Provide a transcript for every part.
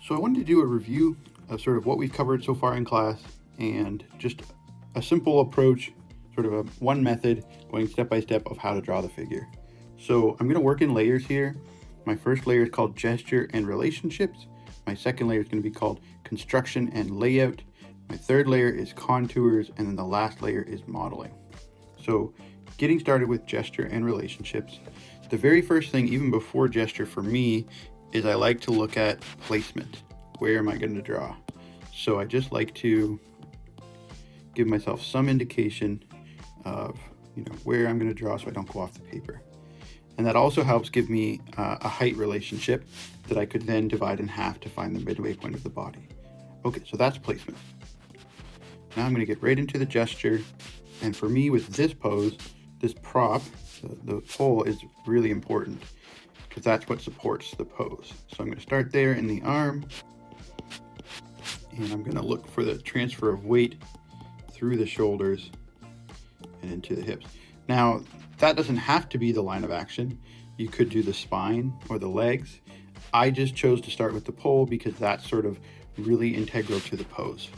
So I wanted to do a review of sort of what we've covered so far in class and just a simple approach, sort of a one method going step by step of how to draw the figure. So I'm going to work in layers here. My first layer is called gesture and relationships. My second layer is going to be called construction and layout. My third layer is contours, and then the last layer is modeling. So getting started with gesture and relationships, the very first thing, even before gesture for me, is I like to look at placement. Where am I going to draw? So I just like to give myself some indication of where I'm going to draw so I don't go off the paper. And that also helps give me a height relationship that I could then divide in half to find the midway point of the body. Okay, so that's placement. Now I'm going to get right into the gesture. And for me, with this pose, this prop, the pole, is really important because that's what supports the pose. So I'm going to start there in the arm, and I'm going to look for the transfer of weight through the shoulders and into the hips. Now, that doesn't have to be the line of action. You could do the spine or the legs. I just chose to start with the pole because that's sort of really integral to the pose.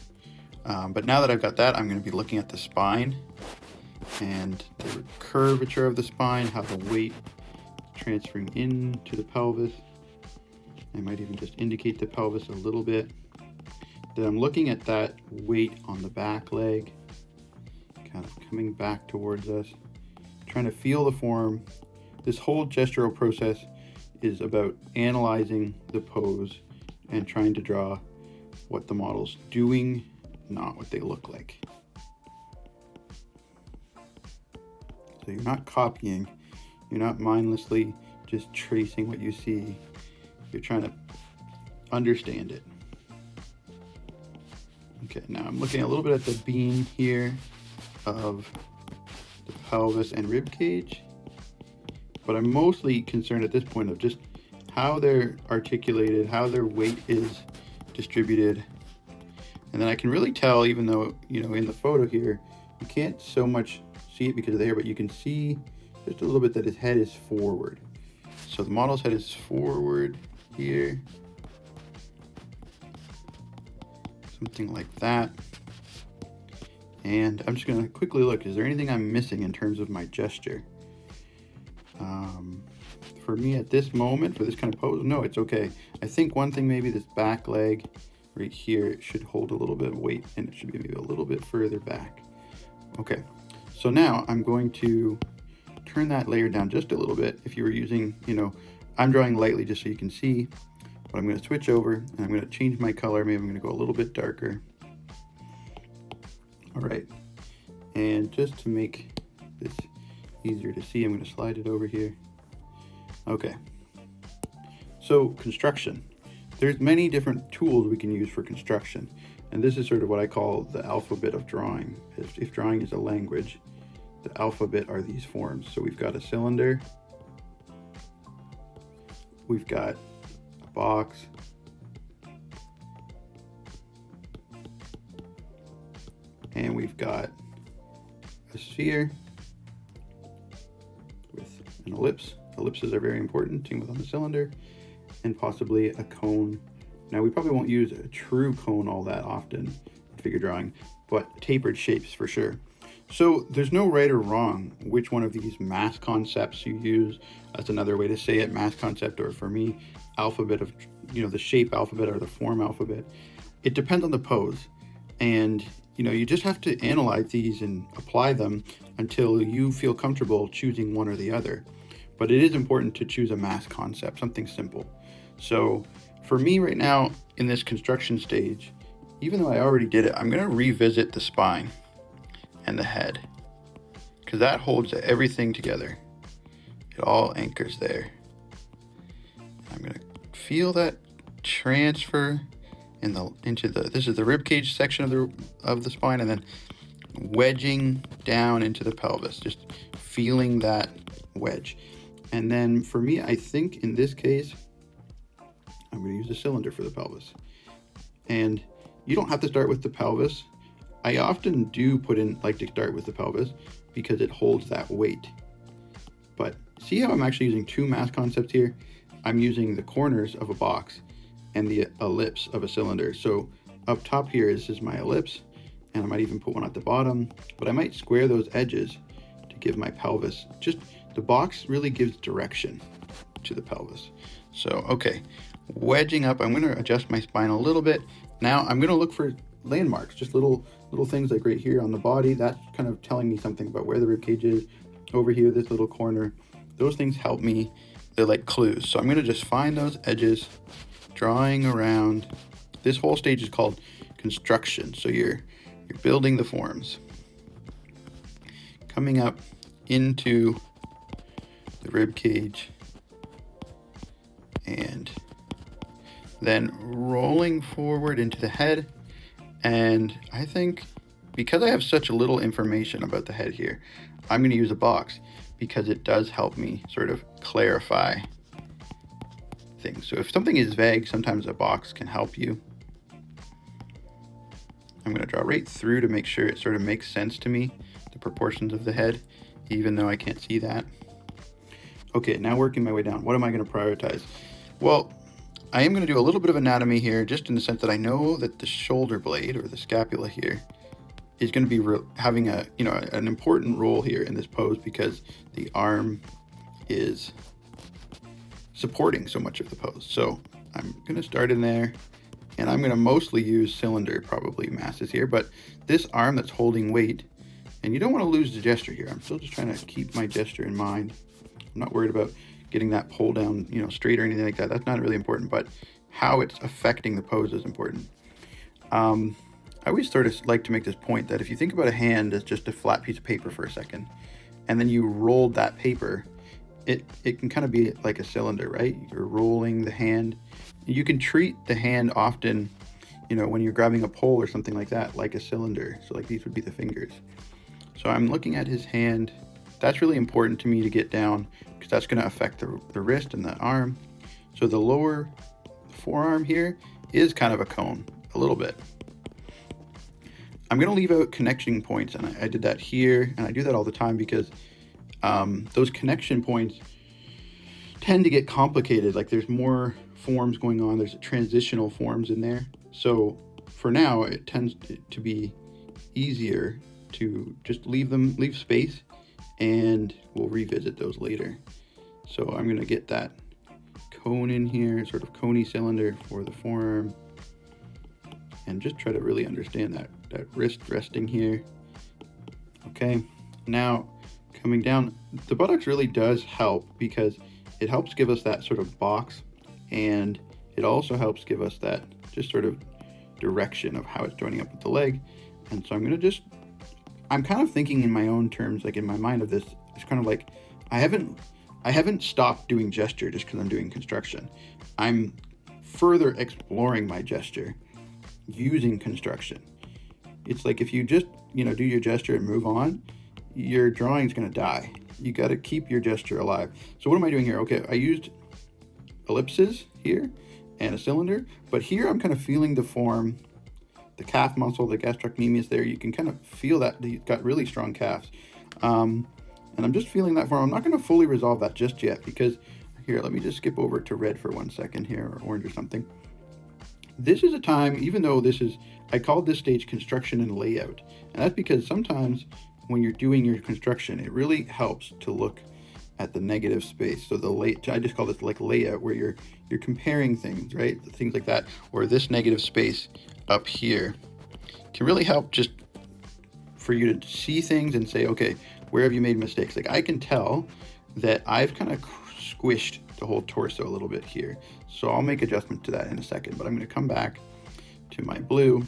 But now that I've got that, I'm going to be looking at the spine and the curvature of the spine, how the weight is transferring into the pelvis. I might even just indicate the pelvis a little bit. Then I'm looking at that weight on the back leg, kind of coming back towards us, trying to feel the form. This whole gestural process is about analyzing the pose and trying to draw what the model's doing, not what they look like. So you're not copying, you're not mindlessly just tracing what you see, you're trying to understand it. Okay, now I'm looking a little bit at the beam here of the pelvis and rib cage, but I'm mostly concerned at this point of just how they're articulated, how their weight is distributed. And then I can really tell, even though, in the photo here, you can't so much see it because of the hair, but you can see just a little bit that his head is forward. So the model's head is forward here. Something like that. And I'm just going to quickly look, is there anything I'm missing in terms of my gesture? For me at this moment, for this kind of pose, no, it's okay. I think one thing, maybe this back leg right here, it should hold a little bit of weight and it should be maybe a little bit further back. Okay, so now I'm going to turn that layer down just a little bit. If you were using, I'm drawing lightly just so you can see, but I'm going to switch over and I'm going to change my color. Maybe I'm going to go a little bit darker. All right, and just to make this easier to see, I'm going to slide it over here. Okay, so construction. There's many different tools we can use for construction, and this is sort of what I call the alphabet of drawing. If drawing is a language, the alphabet are these forms. So we've got a cylinder, we've got a box, and we've got a sphere with an ellipse. Ellipses are very important, same with on the cylinder, and possibly a cone. Now we probably won't use a true cone all that often in figure drawing, but tapered shapes for sure. So there's no right or wrong which one of these mass concepts you use. That's another way to say it, mass concept, or for me, alphabet of, the shape alphabet or the form alphabet. It depends on the pose. And you just have to analyze these and apply them until you feel comfortable choosing one or the other. But it is important to choose a mass concept, something simple. So for me right now in this construction stage, even though I already did it, I'm going to revisit the spine and the head because that holds everything together. It all anchors there. I'm going to feel that transfer this is the rib cage section of the spine, and then wedging down into the pelvis, just feeling that wedge. And then for me, I think in this case, I'm going to use a cylinder for the pelvis. And you don't have to start with the pelvis. I often do like to start with the pelvis because it holds that weight. But see how I'm actually using two mass concepts here? I'm using the corners of a box and the ellipse of a cylinder. So up top here, this is my ellipse, and I might even put one at the bottom, but I might square those edges to give my pelvis, just the box really gives direction to the pelvis. So, okay, wedging up, I'm gonna adjust my spine a little bit. Now I'm gonna look for landmarks, just little things like right here on the body. That's kind of telling me something about where the rib cage is. Over here, this little corner, those things help me. They're like clues. So I'm gonna just find those edges, drawing around. This whole stage is called construction. So you're building the forms, coming up into the rib cage, and then rolling forward into the head. And I think because I have such a little information about the head here, I'm going to use a box because it does help me sort of clarify things. So if something is vague, sometimes a box can help you. I'm going to draw right through to make sure it sort of makes sense to me, the proportions of the head, even though I can't see that. Okay, now working my way down. What am I going to prioritize? Well, I am going to do a little bit of anatomy here, just in the sense that I know that the shoulder blade, or the scapula here, is going to be having an important role here in this pose, because the arm is supporting so much of the pose. So I'm going to start in there, and I'm going to mostly use cylinder, probably masses here, but this arm that's holding weight, and you don't want to lose the gesture here. I'm still just trying to keep my gesture in mind. I'm not worried about getting that pull down, straight or anything like that. That's not really important, but how it's affecting the pose is important. I always sort of like to make this point that if you think about a hand as just a flat piece of paper for a second, and then you rolled that paper, it can kind of be like a cylinder, right? You're rolling the hand. You can treat the hand often, when you're grabbing a pole or something like that, like a cylinder. So like these would be the fingers. So I'm looking at his hand. That's really important to me to get down, because that's going to affect the wrist and the arm. So the lower forearm here is kind of a cone, a little bit. I'm going to leave out connection points, and I did that here, and I do that all the time because those connection points tend to get complicated. Like there's more forms going on. There's transitional forms in there. So for now, it tends to be easier to just leave space, and we'll revisit those later. So I'm going to get that cone in here, sort of coney cylinder for the forearm, and just try to really understand that wrist resting here. Okay, now coming down, the buttocks really does help because it helps give us that sort of box, and it also helps give us that just sort of direction of how it's joining up with the leg. And so I'm kind of thinking in my own terms, like in my mind of this, it's kind of like I haven't stopped doing gesture just because I'm doing construction. I'm further exploring my gesture using construction. It's like if you just do your gesture and move on, your drawing's going to die. You got to keep your gesture alive. So what am I doing here? Okay, I used ellipses here and a cylinder, but here I'm kind of feeling the form, the calf muscle, the gastrocnemius there. You can kind of feel that he's got really strong calves. And I'm just feeling that form. I'm not going to fully resolve that just yet, because here, let me just skip over to red for 1 second here, or orange or something. This is a time, even though I called this stage construction and layout. And that's because sometimes when you're doing your construction, it really helps to look at the negative space. So I just call this like layout, where you're comparing things, right? Things like that, or this negative space up here can really help just for you to see things and say, okay, where have you made mistakes? Like I can tell that I've kind of squished the whole torso a little bit here. So I'll make adjustment to that in a second, but I'm going to come back to my blue,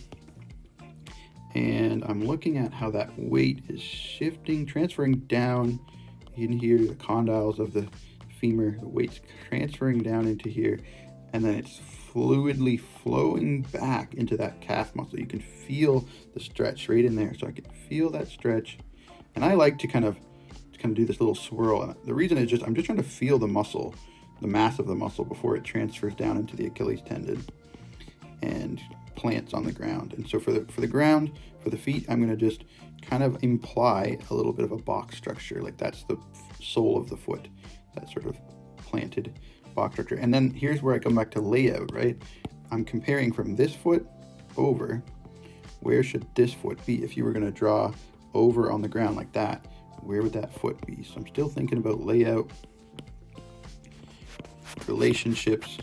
and I'm looking at how that weight is shifting, transferring down in here, the condyles of the femur, the weight's transferring down into here, and then it's fluidly flowing back into that calf muscle. You can feel the stretch right in there. So I can feel that stretch, and I like to kind of do this little swirl. The reason is I'm just trying to feel the muscle, the mass of the muscle, before it transfers down into the Achilles tendon and plants on the ground. And so for the ground, for the feet, I'm going to just kind of imply a little bit of a box structure, like that's the sole of the foot, that sort of planted box structure. And then here's where I come back to layout, right? I'm comparing from this foot over, where should this foot be? If you were going to draw over on the ground like that, where would that foot be? So I'm still thinking about layout, relationships,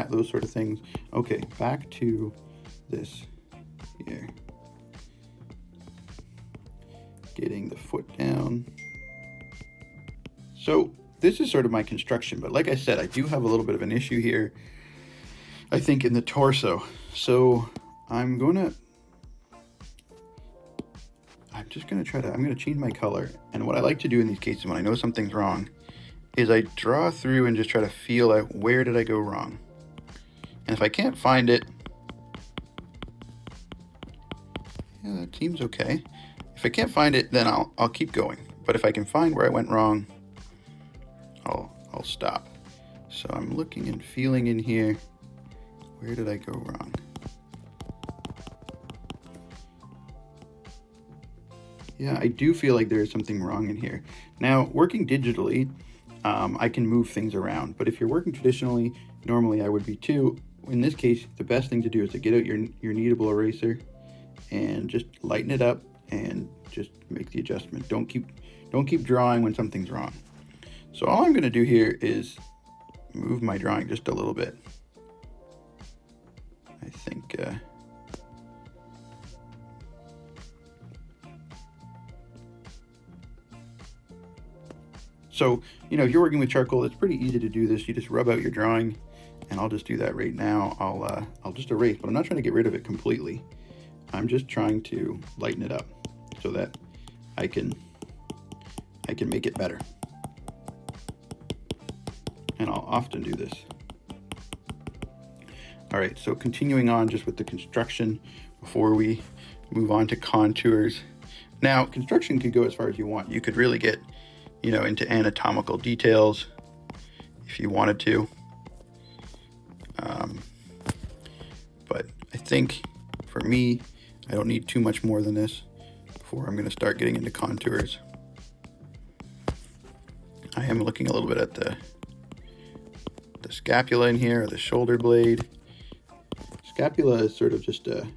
those sort of things. Okay, back to this here. Getting the foot down. So this is sort of my construction, but like I said, I do have a little bit of an issue here, I think, in the torso. So I'm just gonna I'm gonna change my color. And what I like to do in these cases when I know something's wrong is I draw through and just try to feel out where did I go wrong. And if I can't find it, yeah, that seems okay. If I can't find it, then I'll keep going. But if I can find where I went wrong, I'll stop. So I'm looking and feeling in here. Where did I go wrong? Yeah, I do feel like there is something wrong in here. Now, working digitally, I can move things around. But if you're working traditionally, normally I would be too. In this case, the best thing to do is to get out your kneadable eraser and just lighten it up and just make the adjustment. Don't keep drawing when something's wrong. So all I'm going to do here is move my drawing just a little bit. I think so, you know, if you're working with charcoal, it's pretty easy to do this. You just rub out your drawing, and I'll just do that right now. I'll just erase, but I'm not trying to get rid of it completely. I'm just trying to lighten it up so that I can make it better. And I'll often do this. All right, so continuing on just with the construction before we move on to contours. Now, construction could go as far as you want. You could really get, you know, into anatomical details if you wanted to. But I think for me, I don't need too much more than this before I'm going to start getting into contours. I am looking a little bit at the scapula in here, or the shoulder blade. Scapula is sort of just a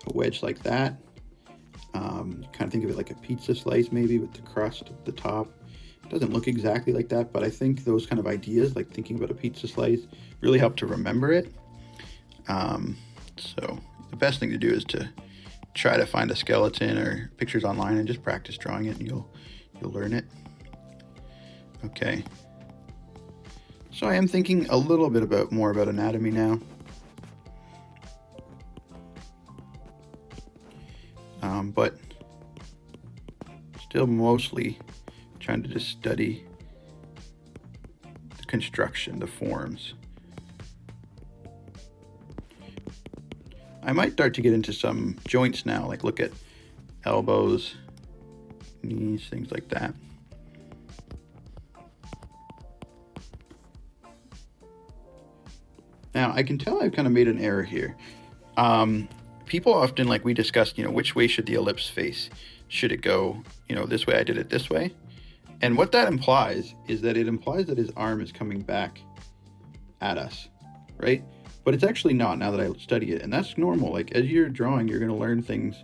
wedge like that. Kind of think of it like a pizza slice maybe with the crust at the top. It doesn't look exactly like that, but I think those kind of ideas, like thinking about a pizza slice, really help to remember it. So the best thing to do is to try to find a skeleton or pictures online and just practice drawing it, and you'll learn it. Okay. So I am thinking a little bit more about anatomy now. But still mostly trying to just study the construction, the forms. I might start to get into some joints now, like look at elbows, knees, things like that. Now I can tell I've kind of made an error here. People often, like we discussed, you know, which way should the ellipse face? Should it go, you know, this way? I did it this way. And what that implies is that it implies that his arm is coming back at us, right? But it's actually not, now that I study it. And that's normal. Like as you're drawing, you're going to learn things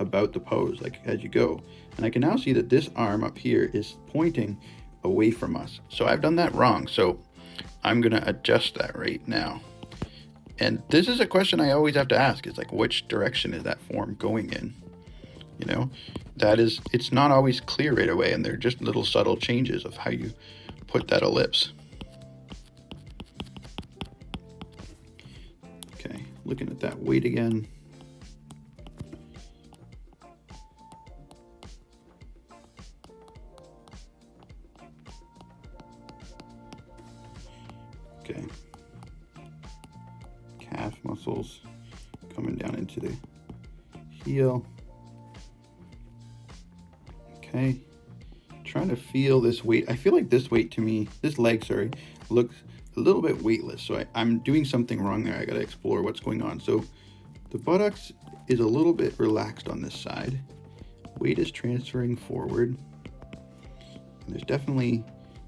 about the pose, like as you go. And I can now see that this arm up here is pointing away from us. So I've done that wrong. So I'm going to adjust that right now. And this is a question I always have to ask. It's like, which direction is that form going in? You know, it's not always clear right away, and they're just little subtle changes of how you put that ellipse. Okay, looking at that weight again. Okay. Calf muscles coming down into the heel. Okay, trying to feel this weight. I feel like this weight to me, this leg, sorry, looks a little bit weightless. So I'm doing something wrong there. I got to explore what's going on. So the buttocks is a little bit relaxed on this side. Weight is transferring forward. And there's definitely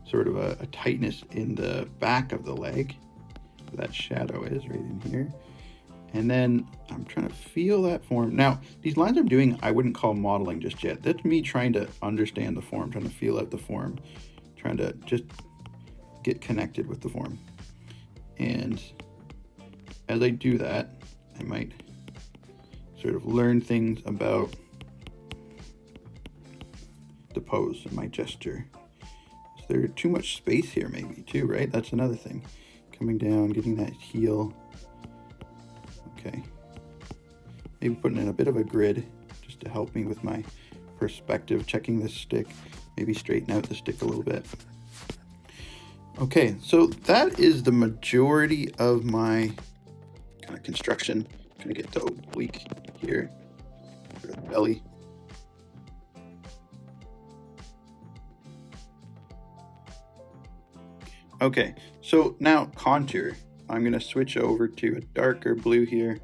sort of a tightness in the back of the leg. That shadow is right in here. And then I'm trying to feel that form. Now, these lines I'm doing, I wouldn't call modeling just yet. That's me trying to understand the form, trying to feel out the form, trying to just get connected with the form. And as I do that, I might sort of learn things about the pose and my gesture. Is there too much space here maybe too, right? That's another thing. Coming down, getting that heel. Okay. Maybe putting in a bit of a grid just to help me with my perspective, checking this stick, maybe straighten out the stick a little bit. Okay, so that is the majority of my kind of construction. I'm gonna get the oblique here, for the belly. Okay, so now contour. I'm gonna switch over to a darker blue here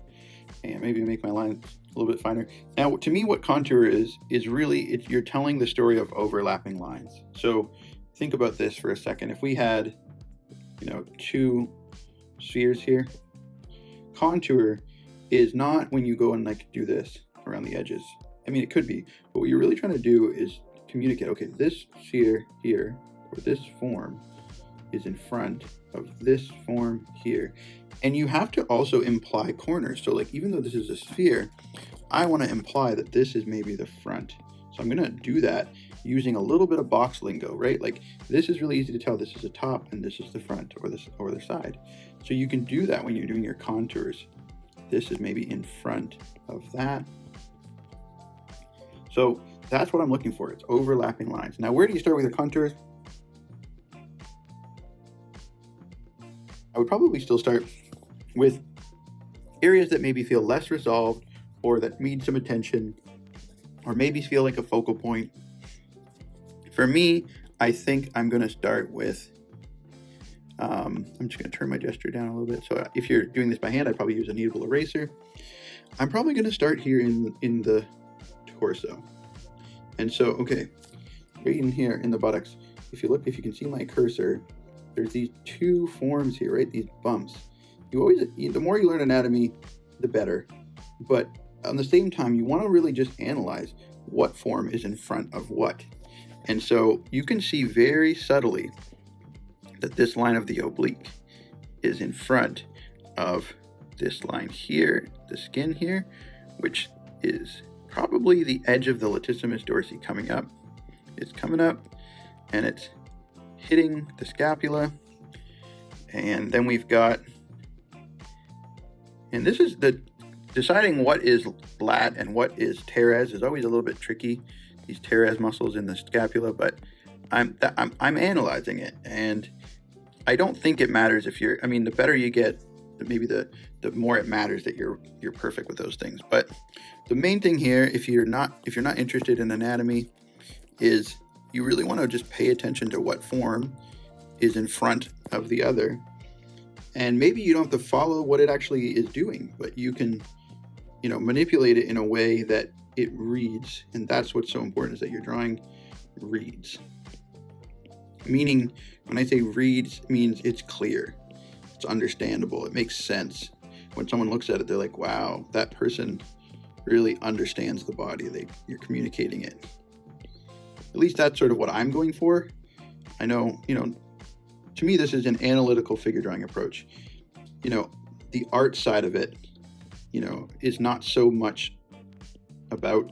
and maybe make my line a little bit finer. Now, to me, what contour is really, you're telling the story of overlapping lines. So think about this for a second. If we had, you know, two spheres here, contour is not when you go and like do this around the edges. I mean, it could be, but what you're really trying to do is communicate, okay, this sphere here, or this form is in front of this form here. And you have to also imply corners. So like, even though this is a sphere, I want to imply that this is maybe the front. So I'm going to do that using a little bit of box lingo, right? Like, this is really easy to tell. This is the top and this is the front, or this or the side. So you can do that when you're doing your contours. This is maybe in front of that. So that's what I'm looking for. It's overlapping lines. Now, where do you start with your contours? I would probably still start with areas that maybe feel less resolved, or that need some attention, or maybe feel like a focal point. For me, I think I'm going to start with, I'm just going to turn my gesture down a little bit. So if you're doing this by hand, I'd probably use a kneadable eraser. I'm probably going to start here in the torso. And so, okay, right in here in the buttocks, if you can see my cursor, there's these two forms here, right? These bumps. The more you learn anatomy, the better. But at the same time, you want to really just analyze what form is in front of what. And so you can see very subtly that this line of the oblique is in front of this line here, the skin here, which is probably the edge of the latissimus dorsi coming up. It's coming up and it's hitting the scapula. And then we've got, and this is the, deciding what is lat and what is teres is always a little bit tricky, these teres muscles in the scapula, but I'm analyzing it, and I don't think it matters if you're, I mean, the better you get, maybe the more it matters that you're perfect with those things. But the main thing here, if you're not interested in anatomy, is you really want to just pay attention to what form is in front of the other. And maybe you don't have to follow what it actually is doing, but you can, manipulate it in a way that it reads. And that's what's so important, is that your drawing reads. Meaning, when I say reads, it means it's clear, it's understandable, it makes sense. When someone looks at it, they're like, wow, that person really understands the body. You're communicating it. At least that's sort of what I'm going for. I know, to me, this is an analytical figure drawing approach. The art side of it, is not so much about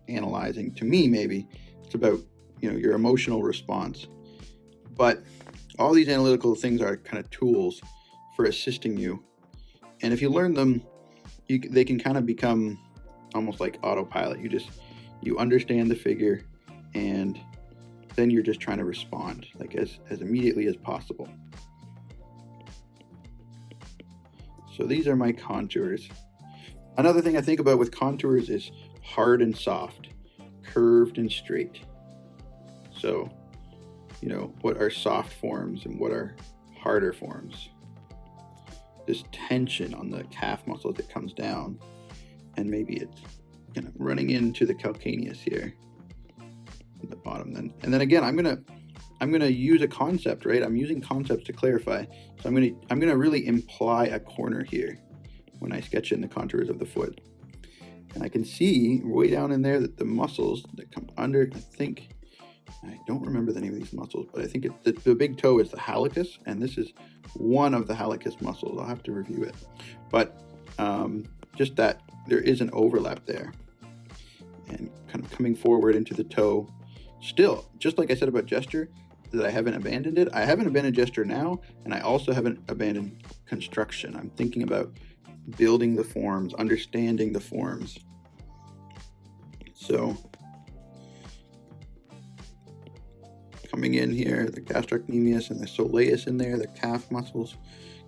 analyzing. To me, maybe it's about, your emotional response. But all these analytical things are kind of tools for assisting you. And if you learn them, they can kind of become almost like autopilot. You understand the figure, and then you're just trying to respond like as immediately as possible. So these are my contours. Another thing I think about with contours is hard and soft, curved and straight. So, what are soft forms and what are harder forms? This tension on the calf muscle that comes down, and maybe it's kind of running into the calcaneus here at the bottom. And then again, I'm gonna I'm gonna use a concept, right? I'm using concepts to clarify. So I'm gonna really imply a corner here when I sketch in the contours of the foot. And I can see way down in there that the muscles that come under, I don't remember the name of these muscles, but I think the big toe is the hallucis, and this is one of the hallucis muscles. I'll have to review it. But just that there is an overlap there. And kind of coming forward into the toe. Still, just like I said about gesture, that I haven't abandoned it. I haven't abandoned gesture now, and I also haven't abandoned construction. I'm thinking about building the forms, understanding the forms. So coming in here, the gastrocnemius and the soleus in there, the calf muscles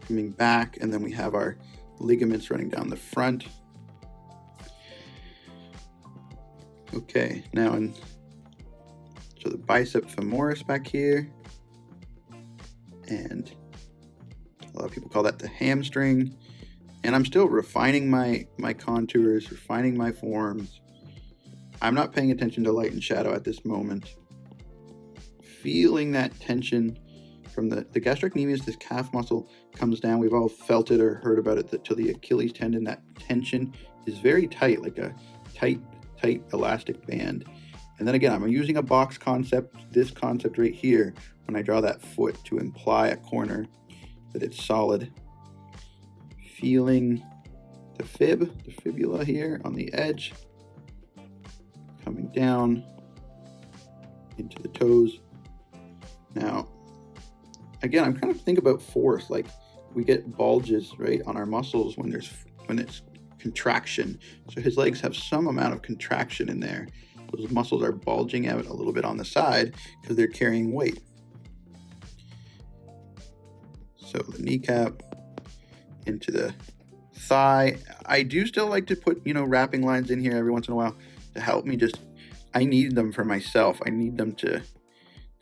coming back, and then we have our ligaments running down the front. Okay, now so the bicep femoris back here, and a lot of people call that the hamstring. And I'm still refining my contours, refining my forms. I'm not paying attention to light and shadow at this moment. Feeling that tension from the gastrocnemius, this calf muscle comes down. We've all felt it or heard about it, to the Achilles tendon. That tension is very tight, like a tight elastic band. And then again, I'm using a box concept, this concept right here, when I draw that foot to imply a corner, that it's solid. Feeling the fibula here on the edge, coming down into the toes. Now, again, I'm kind of thinking about force, like we get bulges, right, on our muscles when it's contraction. So his legs have some amount of contraction in there. Those muscles are bulging out a little bit on the side because they're carrying weight. So the kneecap into the thigh. I do still like to put, wrapping lines in here every once in a while to help me. I need them for myself. I need them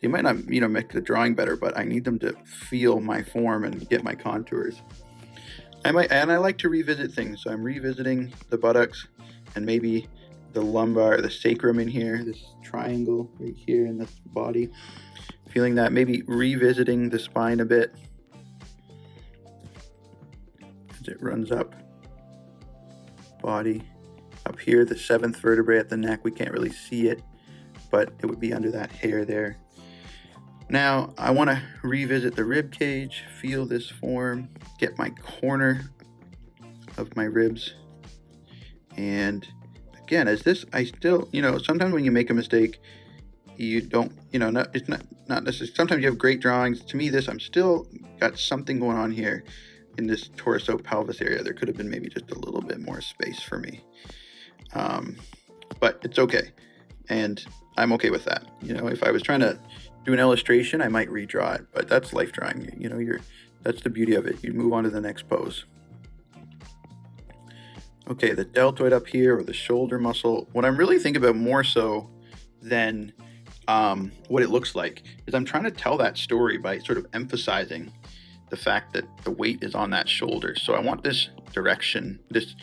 they might not, make the drawing better, but I need them to feel my form and get my contours. I like to revisit things. So I'm revisiting the buttocks and maybe the lumbar, the sacrum in here, this triangle right here in the body. Feeling that, maybe revisiting the spine a bit as it runs up. Body. Up here, the 7th vertebrae at the neck, we can't really see it, but it would be under that hair there. Now, I want to revisit the rib cage, feel this form, get my corner of my ribs. And again, I still, sometimes when you make a mistake, you don't, it's not necessarily, sometimes you have great drawings. To me, I'm still got something going on here in this torso pelvis area. There could have been maybe just a little bit more space for me. But it's okay. And I'm okay with that. If I was trying to do an illustration, I might redraw it, but that's life drawing. That's the beauty of it. You move on to the next pose. Okay, the deltoid up here, or the shoulder muscle. What I'm really thinking about more so than what it looks like is I'm trying to tell that story by sort of emphasizing the fact that the weight is on that shoulder. So I want this direction, this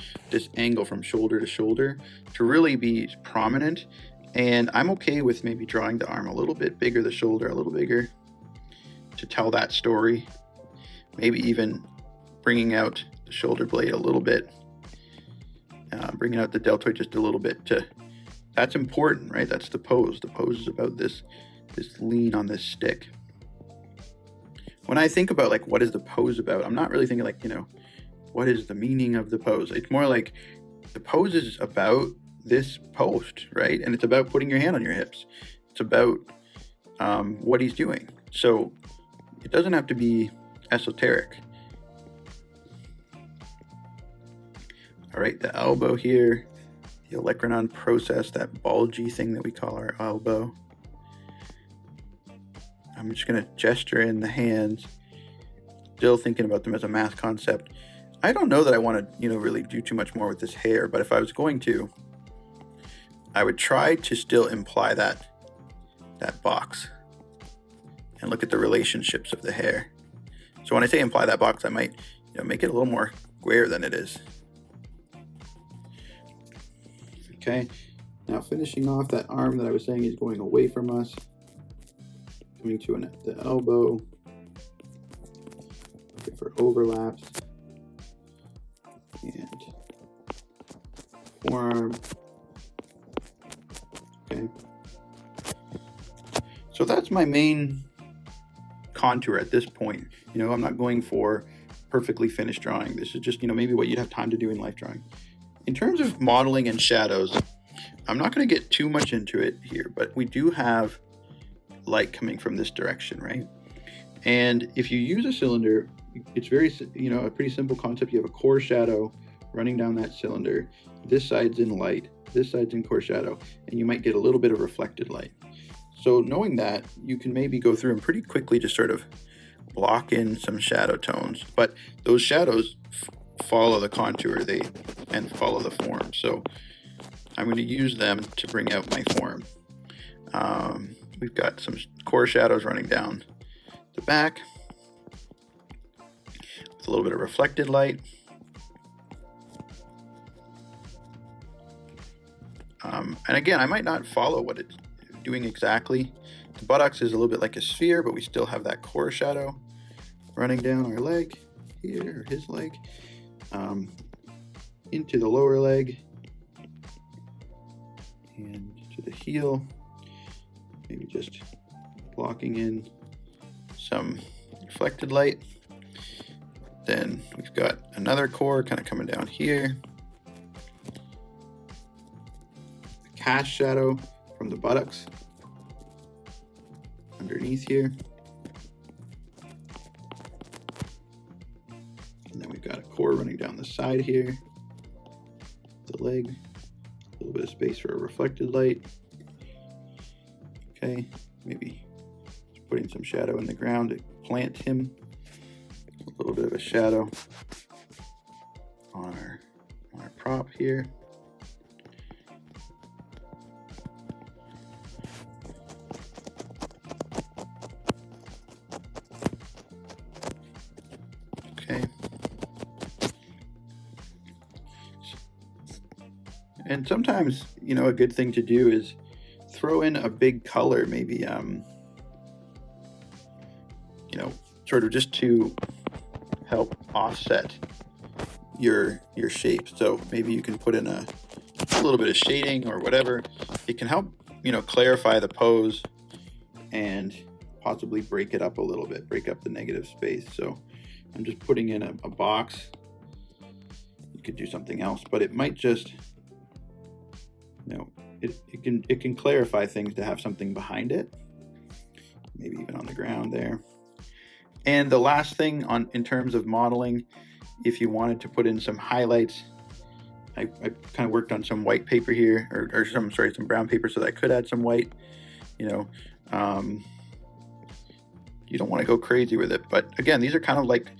angle from shoulder to shoulder to really be prominent. And I'm okay with maybe drawing the arm a little bit bigger, the shoulder a little bigger to tell that story. Maybe even bringing out the shoulder blade a little bit, bringing out the deltoid just a little bit. That's important, right? That's the pose. The pose is about this lean on this stick. When I think about what is the pose about, I'm not really thinking what is the meaning of the pose? It's more like the pose is about this post, right? And it's about putting your hand on your hips. It's about what he's doing. So it doesn't have to be esoteric. All right, the elbow here, the olecranon process, that bulgy thing that we call our elbow. I'm just going to gesture in the hands, still thinking about them as a math concept. I don't know that I want to, really do too much more with this hair, but if I was going to, I would try to still imply that box and look at the relationships of the hair. So when I say imply that box, I might, make it a little more square than it is. Okay, now finishing off that arm that I was saying is going away from us. coming to the elbow. Looking for overlaps. And forearm. Okay. So that's my main contour at this point. You know, I'm not going for perfectly finished drawing. This is just, you know, maybe what you'd have time to do in life drawing. In terms of modeling and shadows, I'm not going to get too much into it here, but we do have light coming from this direction, right? And if you use a cylinder, it's very, you know, a pretty simple concept. You have a core shadow running down that cylinder. This side's in light, this side's in core shadow, and you might get a little bit of reflected light. So knowing that, you can maybe go through and pretty quickly just sort of block in some shadow tones, but those shadows follow the contour and follow the form. So I'm going to use them to bring out my form. We've got some core shadows running down the back with a little bit of reflected light. And again, I might not follow what it's doing exactly. The buttocks is a little bit like a sphere, but we still have that core shadow running down our leg here, or his leg, into the lower leg and to the heel. Maybe just blocking in some reflected light. Then we've got another core kind of coming down here. A cast shadow from the buttocks underneath here. And then we've got a core running down the side here. The leg, a little bit of space for a reflected light. Okay, maybe just putting some shadow in the ground to plant him. A little bit of a shadow on our prop here. Okay. And sometimes, you know, a good thing to do is throw in a big color, maybe, you know, sort of just to help offset your shape. So maybe you can put in a little bit of shading or whatever. It can help, you know, clarify the pose and possibly break it up a little bit, break up the negative space. So I'm just putting in a box. You could do something else, but it might just, you know, it can clarify things to have something behind it, maybe even on the ground there. And the last thing in terms of modeling, if you wanted to put in some highlights, I kind of worked on some white paper here, or some brown paper, so that I could add some white. You know, you don't want to go crazy with it, but again, these are kind of like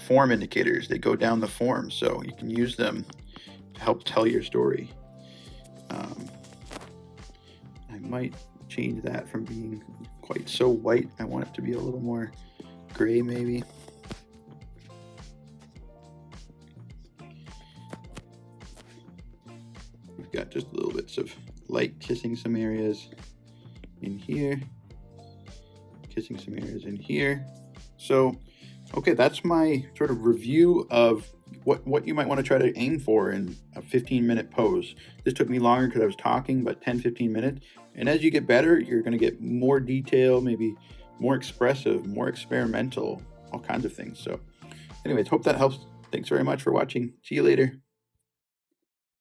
form indicators. They go down the form, so you can use them to help tell your story. I might change that from being quite so white. I want it to be a little more gray, maybe. We've got just little bits of light kissing some areas in here, kissing some areas in here. So, okay, that's my sort of review of what you might want to try to aim for in a 15-minute pose. This took me longer because I was talking, but 10-15 minutes. And as you get better, you're going to get more detail, maybe more expressive, more experimental, all kinds of things. So anyways, hope that helps. Thanks very much for watching. See you later.